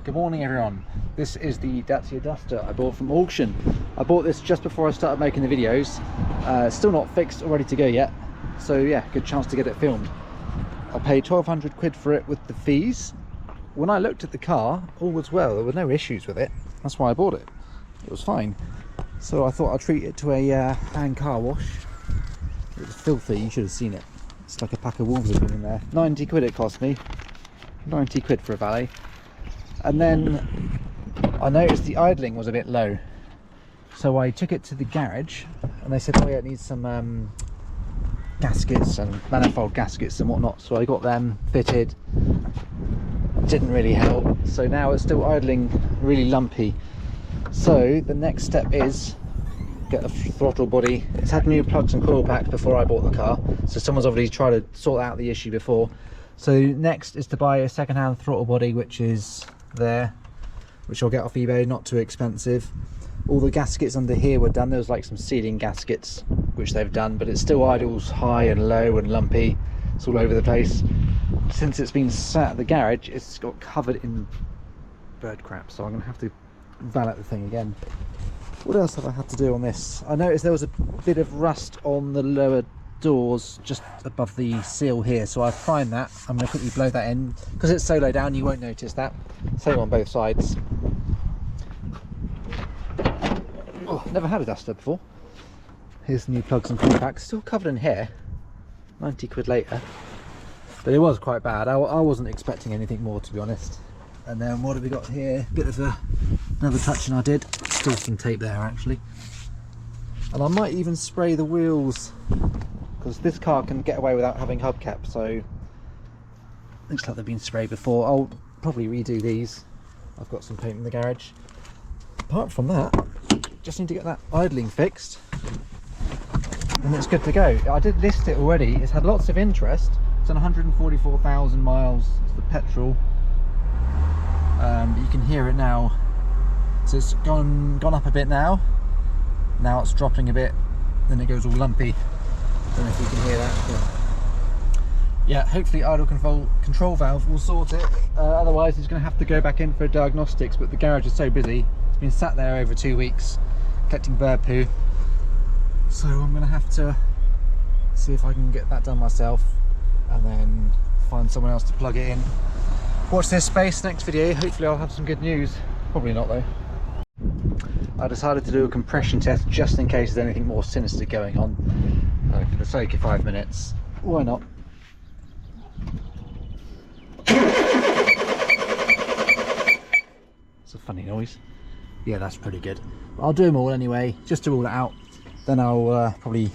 Good morning everyone. This is the Dacia Duster I bought from auction. I bought this just before I started making the videos. Still not fixed or ready to go yet, so yeah, good chance to get it filmed. I paid 1,200 quid for it with the fees. When I looked at the car, all was well, there were no issues with it. That's why I bought it. It was fine. So I thought I'd treat it to a hand car wash. It was filthy, you should have seen it. It's like a pack of wolves have been in there. 90 quid it cost me. 90 quid for a valet. And then I noticed the idling was a bit low, so I took it to the garage and they said, oh yeah, it needs some gaskets and manifold gaskets and whatnot, so I got them fitted. Didn't really help, so now it's still idling really lumpy. So the next step is get a throttle body. It's had new plugs and coil packs before I bought the car, so someone's obviously tried to sort out the issue before. So next is to buy a second-hand throttle body, which is there, which I'll get off eBay, not too expensive. All the gaskets under here were done. There was like some sealing gaskets which they've done, but it still idles high and low and lumpy. It's all over the place. Since it's been sat at the garage, it's got covered in bird crap, so I'm gonna have to valet the thing again. What else have I had to do on this? I noticed there was a bit of rust on the lower doors just above the seal here, so I've primed that. I'm going to quickly blow that in because it's so low down you won't notice that. Same on both sides. Oh, never had a Duster before. Here's the new plugs and contacts, still covered in hair. 90 quid later, but it was quite bad. I wasn't expecting anything more, to be honest. And then what have we got here? Bit of another touching I did. Still some tape there actually, and I might even spray the wheels, because this car can get away without having hubcap, so looks like they've been sprayed before. I'll probably redo these. I've got some paint in the garage. Apart from that, just need to get that idling fixed and it's good to go. I did list it already. It's had lots of interest. It's on 144,000 miles. It's the petrol. You can hear it now, so it's gone up a bit now. Now it's dropping a bit, then it goes all lumpy. Don't know if you can hear that, but yeah, hopefully idle control valve will sort it. Otherwise he's going to have to go back in for diagnostics, but the garage is so busy. It's been sat there over 2 weeks collecting bird poo, so I'm going to have to see if I can get that done myself and then find someone else to plug it in. Watch this space, next video hopefully I'll have some good news. Probably not though. I decided to do a compression test just in case there's anything more sinister going on. For the sake of 5 minutes, why not? It's a funny noise. Yeah, that's pretty good. But I'll do them all anyway, just to rule it out. Then I'll probably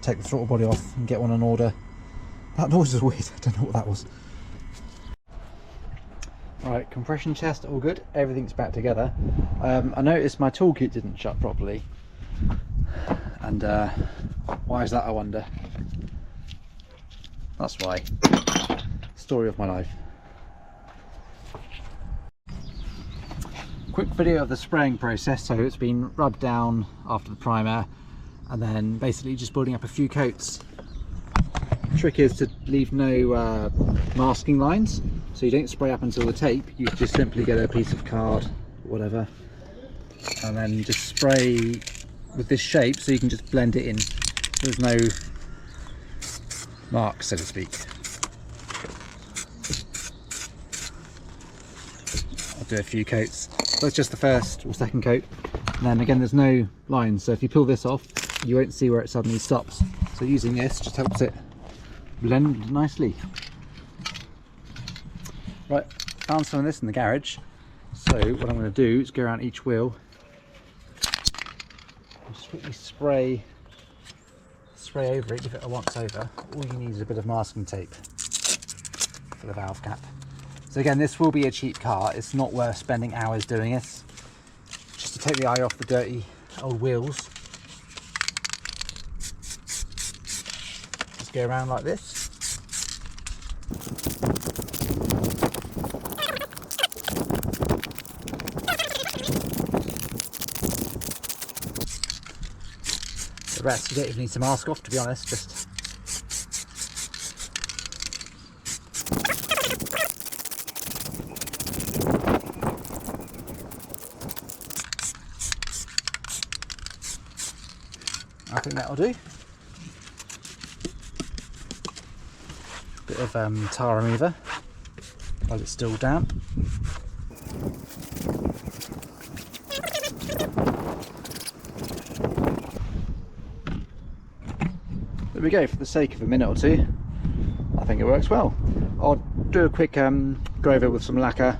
take the throttle body off and get one on order. That noise was weird, I don't know what that was. Right, compression test all good, everything's back together. I noticed my toolkit didn't shut properly, and why is that, I wonder? That's why. Story of my life. Quick video of the spraying process. So it's been rubbed down after the primer and then basically just building up a few coats. The trick is to leave no masking lines, so you don't spray up until the tape. You just simply get a piece of card, whatever, and then just spray with this shape so you can just blend it in. There's no mark, so to speak. I'll do a few coats. So that's just the first or second coat, and then again there's no lines, so if you pull this off you won't see where it suddenly stops. So using this just helps it blend nicely. Right, found some of this in the garage, so what I'm going to do is go around each wheel and just quickly spray over it, give it a once over. All you need is a bit of masking tape for the valve cap. So again, this will be a cheap car, it's not worth spending hours doing this. Just to take the eye off the dirty old wheels, just go around like this. The rest you don't even need to mask off, to be honest, just I think that'll do. Bit of tar remover while it's still damp. There we go. For the sake of a minute or two, I think it works well. I'll do a quick go over it with some lacquer,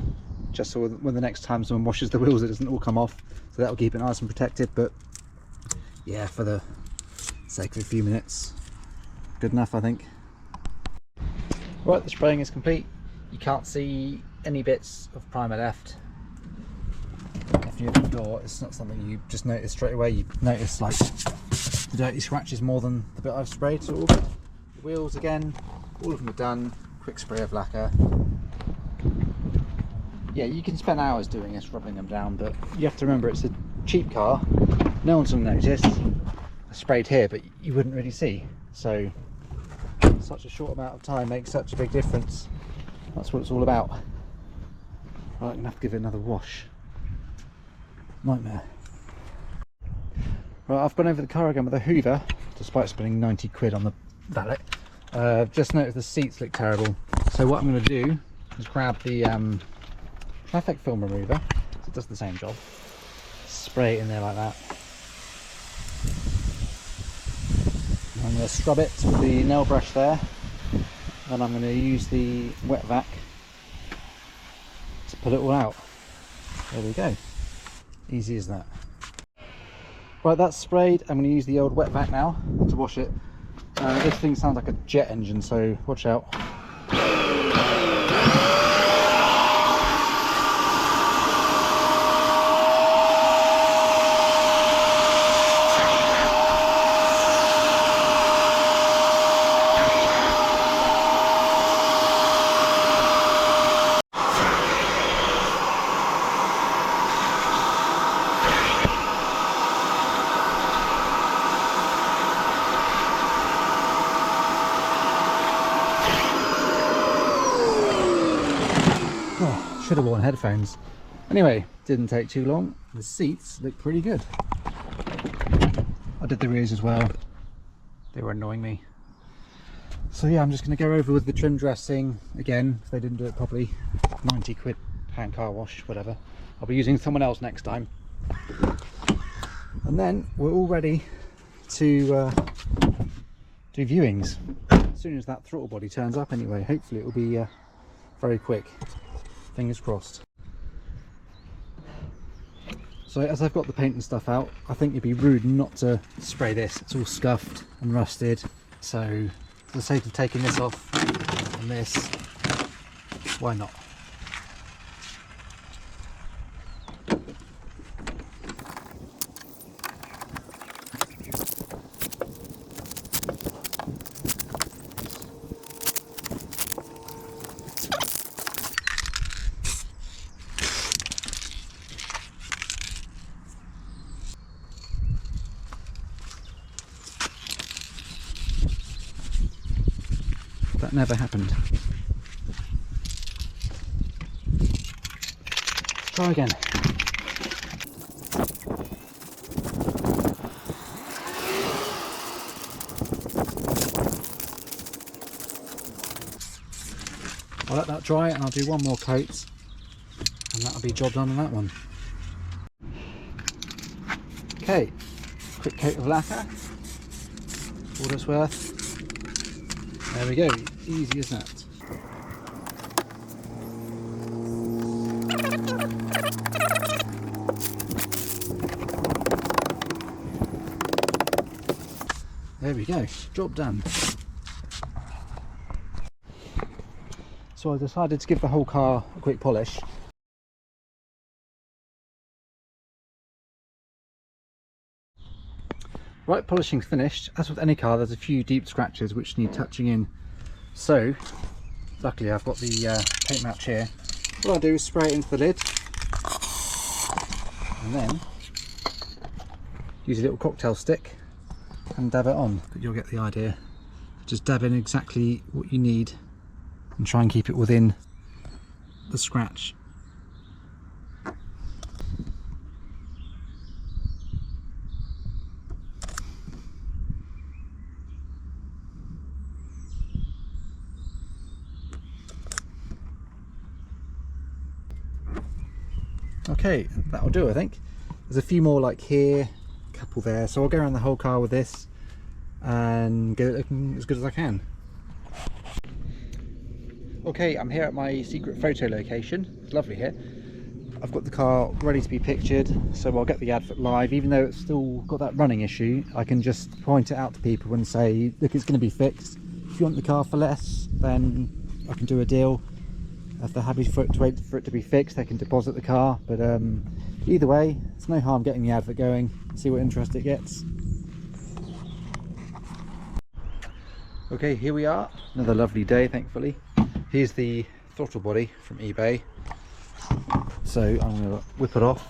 just so when the next time someone washes the wheels it doesn't all come off, so that'll keep it nice and protected. But yeah, for the sake of a few minutes, good enough I think. Right, the spraying is complete. You can't see any bits of primer left. If you open the door, it's not something you just notice straight away. You notice like the dirty scratches more than the bit I've sprayed. So all the wheels again, all of them are done. Quick spray of lacquer. Yeah, you can spend hours doing this, rubbing them down, but you have to remember it's a cheap car. No one's going to notice. I sprayed here, but you wouldn't really see. So such a short amount of time makes such a big difference. That's what it's all about. Right, I'm going to have to give it another wash. Nightmare. Right, I've gone over the car again with a hoover, despite spending 90 quid on the valet. Just noticed the seats look terrible. So what I'm going to do is grab the traffic film remover. It does the same job. Spray it in there like that. I'm going to scrub it with the nail brush there. Then I'm going to use the wet vac to pull it all out. There we go. Easy as that. Right, that's sprayed. I'm going to use the old wet vac now to wash it. This thing sounds like a jet engine, so watch out. Should have worn headphones. Anyway, didn't take too long. The seats look pretty good. I did the rears as well. They were annoying me. So yeah, I'm just going to go over with the trim dressing again. If they didn't do it properly, 90 quid hand car wash, whatever. I'll be using someone else next time. And then we're all ready to do viewings. As soon as that throttle body turns up anyway. Hopefully it will be very quick. Fingers crossed. So as I've got the paint and stuff out, I think it'd be rude not to spray this. It's all scuffed and rusted. So for the sake of taking this off and this, why not? That never happened. Let's try again. I'll let that dry and I'll do one more coat and that'll be job done on that one. Okay, quick coat of lacquer, all it's worth. There we go, easy as that. There we go, job done. So I decided to give the whole car a quick polish. Right, polishing's finished. As with any car, there's a few deep scratches which need touching in. So, luckily I've got the paint match here. What I'll do is spray it into the lid, and then use a little cocktail stick and dab it on. But you'll get the idea. Just dab in exactly what you need and try and keep it within the scratch. Okay, that'll do I think. There's a few more like here, a couple there, so I'll go around the whole car with this and get it looking as good as I can. Okay, I'm here at my secret photo location. It's lovely here. I've got the car ready to be pictured, so I'll get the advert live. Even though it's still got that running issue, I can just point it out to people and say, look, it's going to be fixed. If you want the car for less, then I can do a deal. If they're happy for it to wait for it to be fixed, they can deposit the car. But either way, it's no harm getting the advert going, see what interest it gets. Okay, here we are, another lovely day, thankfully. Here's the throttle body from eBay. So I'm going to whip it off,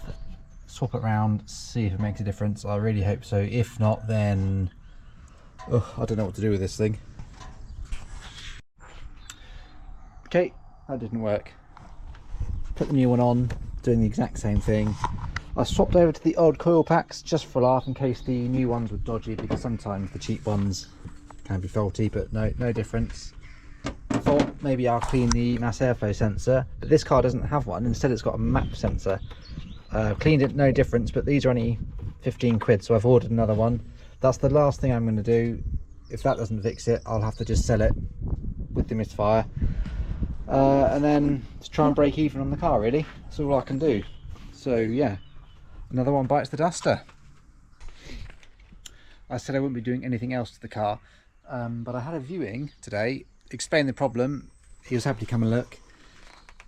swap it around, see if it makes a difference. I really hope so. If not, then I don't know what to do with this thing. Okay, that didn't work. Put the new one on, doing the exact same thing. I swapped over to the old coil packs just for a laugh, in case the new ones were dodgy, because sometimes the cheap ones can be faulty, but no difference. I thought maybe I'll clean the mass airflow sensor, but this car doesn't have one. Instead it's got a map sensor. Cleaned it, no difference, but these are only 15 quid, so I've ordered another one. That's the last thing I'm going to do. If that doesn't fix it, I'll have to just sell it with the misfire. And then just try and break even on the car, really. That's all I can do. So yeah, another one bites the duster. I said I wouldn't be doing anything else to the car, but I had a viewing today, explained the problem. He was happy to come and look.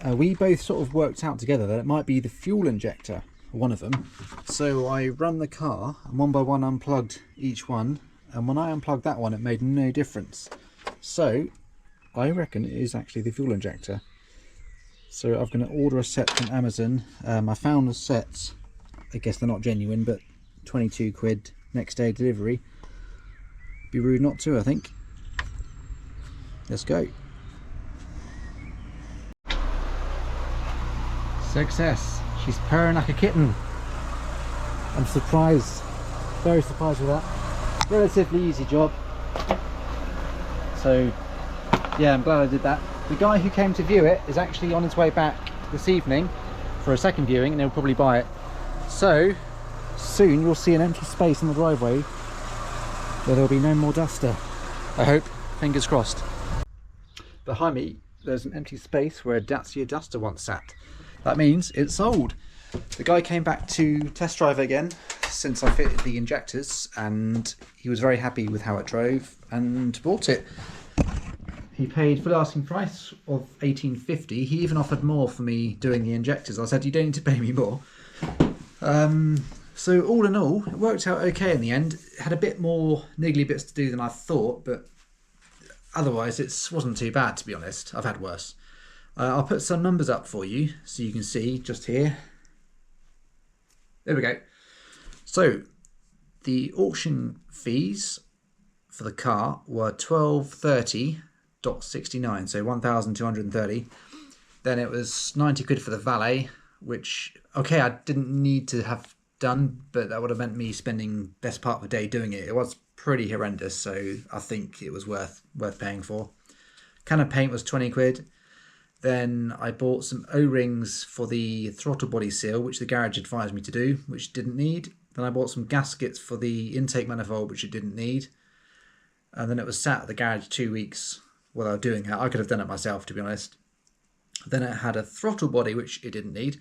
We both sort of worked out together that it might be the fuel injector, one of them. So I run the car and one by one unplugged each one, and when I unplugged that one it made no difference. So I reckon it is actually the fuel injector. So I'm going to order a set from Amazon. I found a set, I guess they're not genuine, but 22 quid, next day delivery. Be rude not to, I think. Let's go. Success. She's purring like a kitten. I'm surprised, very surprised with that. Relatively easy job. So yeah, I'm glad I did that. The guy who came to view it is actually on his way back this evening for a second viewing, and he'll probably buy it. So soon you'll see an empty space in the driveway where there'll be no more Duster. I hope, fingers crossed. Behind me there's an empty space where a Dacia Duster once sat. That means it's sold. The guy came back to test drive again since I fitted the injectors, and he was very happy with how it drove and bought it. He paid full asking price of $18.50. He even offered more for me doing the injectors. I said, you don't need to pay me more. So all in all, it worked out okay in the end. It had a bit more niggly bits to do than I thought, but otherwise it wasn't too bad, to be honest. I've had worse. I'll put some numbers up for you so you can see just here. There we go. So the auction fees for the car were $1230.69, so 1,230. Then it was 90 quid for the valet, which, okay, I didn't need to have done, but that would have meant me spending best part of the day doing it. It was pretty horrendous, so I think it was worth paying for. Can of paint was 20 quid. Then I bought some O-rings for the throttle body seal, which the garage advised me to do, which didn't need. Then I bought some gaskets for the intake manifold, which it didn't need. And then it was sat at the garage 2 weeks while I was doing that. I could have done it myself, to be honest. Then it had a throttle body, which it didn't need.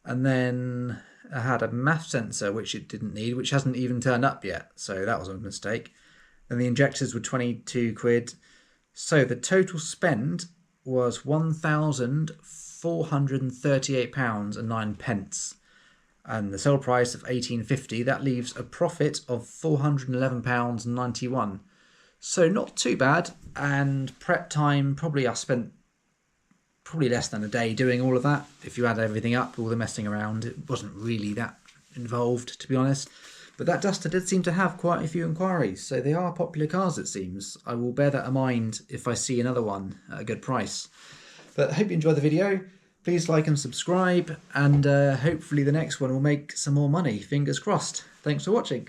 And then I had a MAF sensor, which it didn't need, which hasn't even turned up yet. So that was a mistake. Then the injectors were 22 quid. So the total spend was £1,438.09, and the sale price of $18.50. That leaves a profit of £411.91. So not too bad. And prep time, I spent probably less than a day doing all of that. If you add everything up, all the messing around, it wasn't really that involved, to be honest. But that Duster did seem to have quite a few inquiries, so they are popular cars, it seems. I will bear that in mind if I see another one at a good price. But I hope you enjoyed the video. Please like and subscribe, and hopefully the next one will make some more money. Fingers crossed. Thanks for watching.